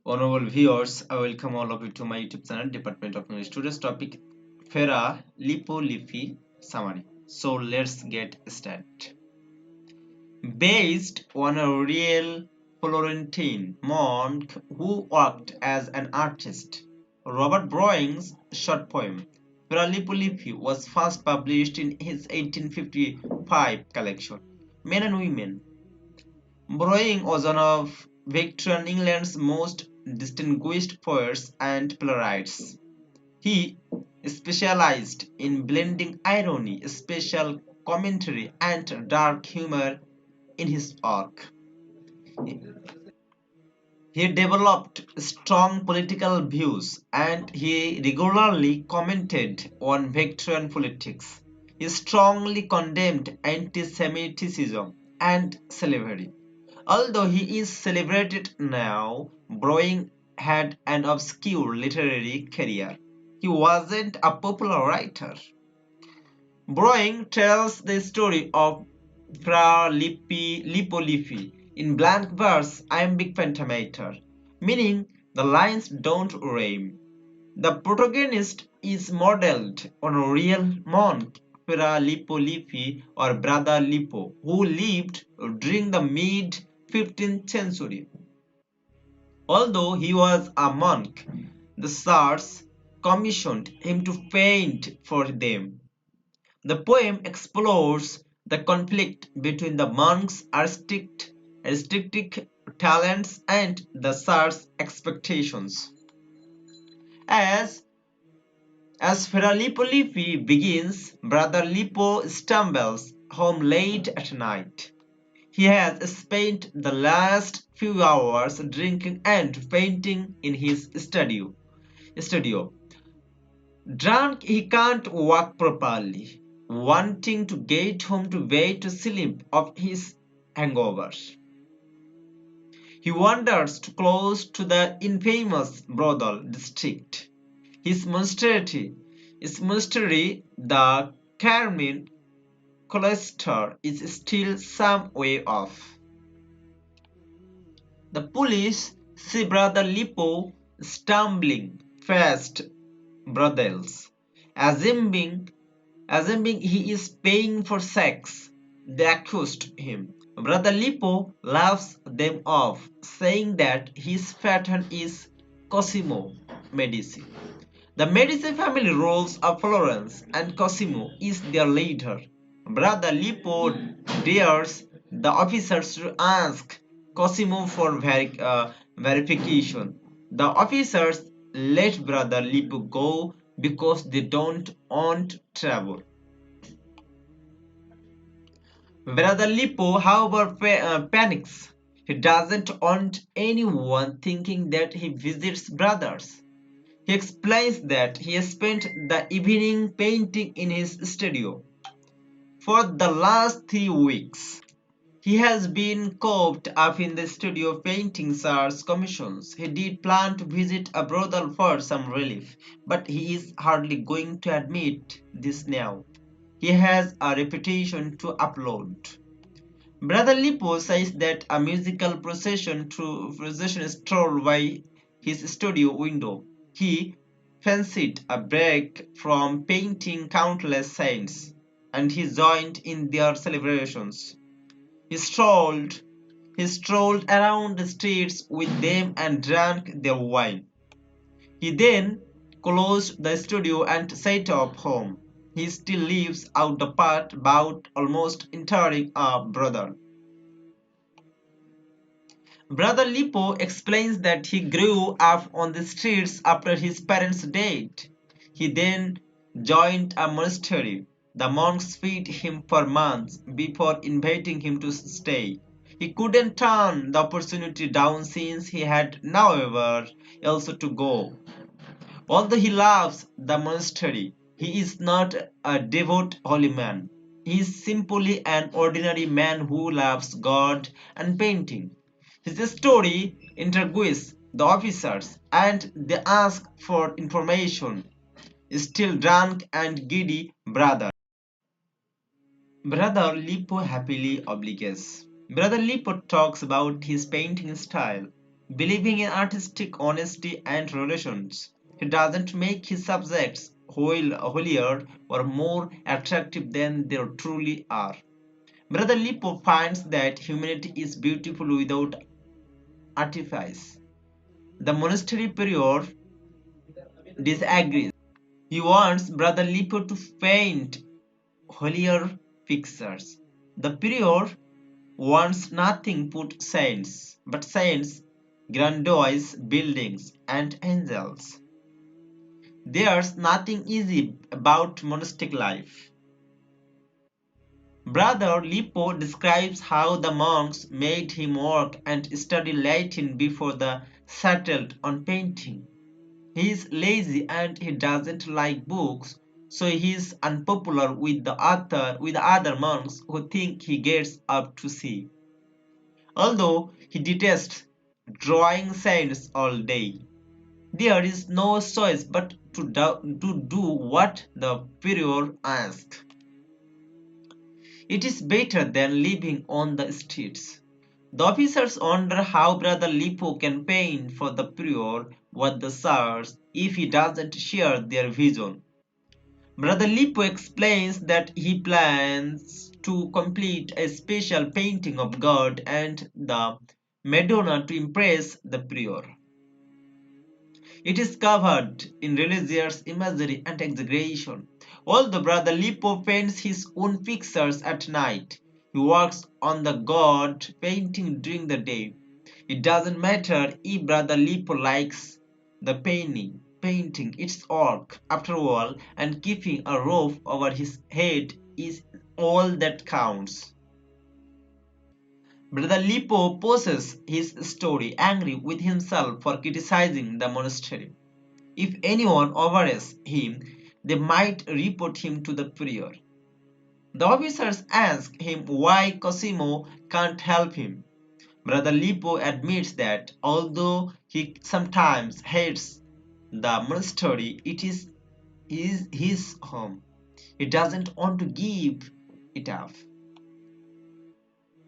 Honorable viewers, I welcome all of you to my YouTube channel, Department of English. Today's topic, Fra Lippo Lippi summary. So let's get started. Based on a real Florentine monk who worked as an artist, Robert Brownings's short poem Fra Lippo Lippi was first published in his 1855 collection, Men and Women. Browning was one of Victorian England's most distinguished poets and playwrights. He specialized in blending irony, special commentary, and dark humor in his work. He developed strong political views and he regularly commented on Victorian politics. He strongly condemned anti Semitism and slavery. Although he is celebrated now, Browning had an obscure literary career. He wasn't a popular writer. Browning tells the story of Fra Lippo Lippi in blank verse iambic pentameter, meaning the lines don't rhyme. The protagonist is modeled on a real monk, Fra Lippo Lippi or Brother Lippo, who lived during the mid 15th century. Although he was a monk, the Tsars commissioned him to paint for them. The poem explores the conflict between the monk's artistic talents and the Tsar's expectations. As Fra Lippo Lippi begins, Brother Lippo stumbles home late at night. He has spent the last few hours drinking and painting in his studio. Drunk, he can't walk properly, wanting to get home to wait to sleep off his hangovers. He wanders too close to the infamous brothel district. His monastery, the Carmine cloister, is still some way off. The police see Brother Lippo stumbling past Brothels, assuming he is paying for sex. They accused him. Brother Lippo laughs them off, saying that his pattern is Cosimo Medici. The Medici family rules of Florence, and Cosimo is their leader. Brother Lippo dares the officers to ask Cosimo for verification. The officers let Brother Lippo go because they don't want trouble. Brother Lippo, however, panics. He doesn't want anyone thinking that he visits brothers. He explains that he has spent the evening painting in his studio for the last 3 weeks. He has been cooped up in the studio painting Sir's commissions. He did plan to visit a brothel for some relief, but he is hardly going to admit this now. He has a reputation to uphold. Brother Lippo says that a musical procession strolled by his studio window. He fancied a break from painting countless saints, and he joined in their celebrations. He strolled he strolled around the streets with them and drank their wine. He then closed the studio and set off home. He still leaves out the part about almost entering a brothel. Brother Lippo explains that he grew up on the streets after his parents died. He then joined a monastery. The monks fed him for months before inviting him to stay. He couldn't turn the opportunity down since he had nowhere else to go. Although he loves the monastery, he is not a devout holy man. He is simply an ordinary man who loves God and painting. His story interviews the officers and they ask for information. Still drunk and giddy Brother Lippo happily obliges. Brother Lippo talks about his painting style. believing in artistic honesty and relations. He doesn't make his subjects holier or more attractive than they truly are. Brother Lippo finds that humanity is beautiful without artifice. The monastery prior disagrees. He wants Brother Lippo to paint holier pictures. The prior wants nothing but saints, grandiose buildings, and angels. There's nothing easy about monastic life. Brother Lippo describes how the monks made him work and study Latin before they settled on painting. He is lazy and he doesn't like books, so he is unpopular with the other monks who think he gets up to sea. Although he detests drawing saints all day, there is no choice but to do what the prior asks. It is better than living on the streets. The officers wonder how Brother Lippo can paint for the prior what the sirs if he doesn't share their vision. Brother Lippo explains that he plans to complete a special painting of God and the Madonna to impress the prior. It is covered in religious imagery and exaggeration. Although Brother Lippo paints his own pictures at night, he works on the God painting during the day. It doesn't matter if Brother Lippo likes the painting its work. After all, and keeping a roof over his head is all that counts. Brother Lippo poses his story angry with himself for criticizing the monastery. If anyone overrates him, they might report him to the prior. The officers ask him why Cosimo can't help him. Brother Lippo admits that although he sometimes hates the monastery, is his home. He doesn't want to give it up.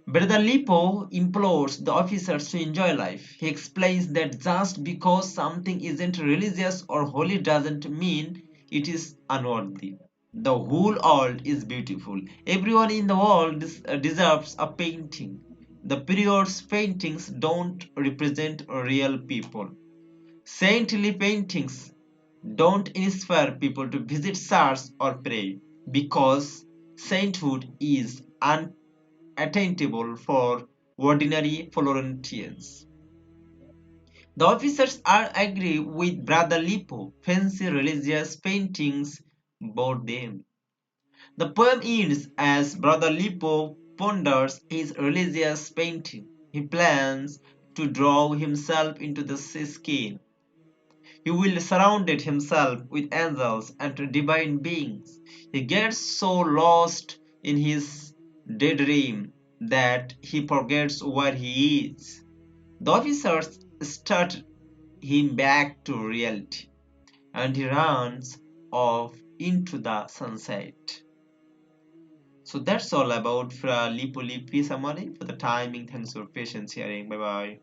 Brother Lippo implores the officers to enjoy life. He explains that just because something isn't religious or holy doesn't mean it is unworthy. The whole world is beautiful. Everyone in the world deserves a painting. The period's paintings don't represent real people. Saintly paintings don't inspire people to visit church or pray because sainthood is unattainable for ordinary Florentians. The officers are agree with Brother Lippo. Fancy religious paintings bore them. The poem ends as Brother Lippo ponders his religious painting. He plans to draw himself into the skin. He will surround himself with angels and divine beings. He gets so lost in his daydream that he forgets where he is. The officers start him back to reality, and he runs off into the sunset. So that's all about Fra Lippo Lippi summary. For the timing, thanks for patience hearing. Bye bye.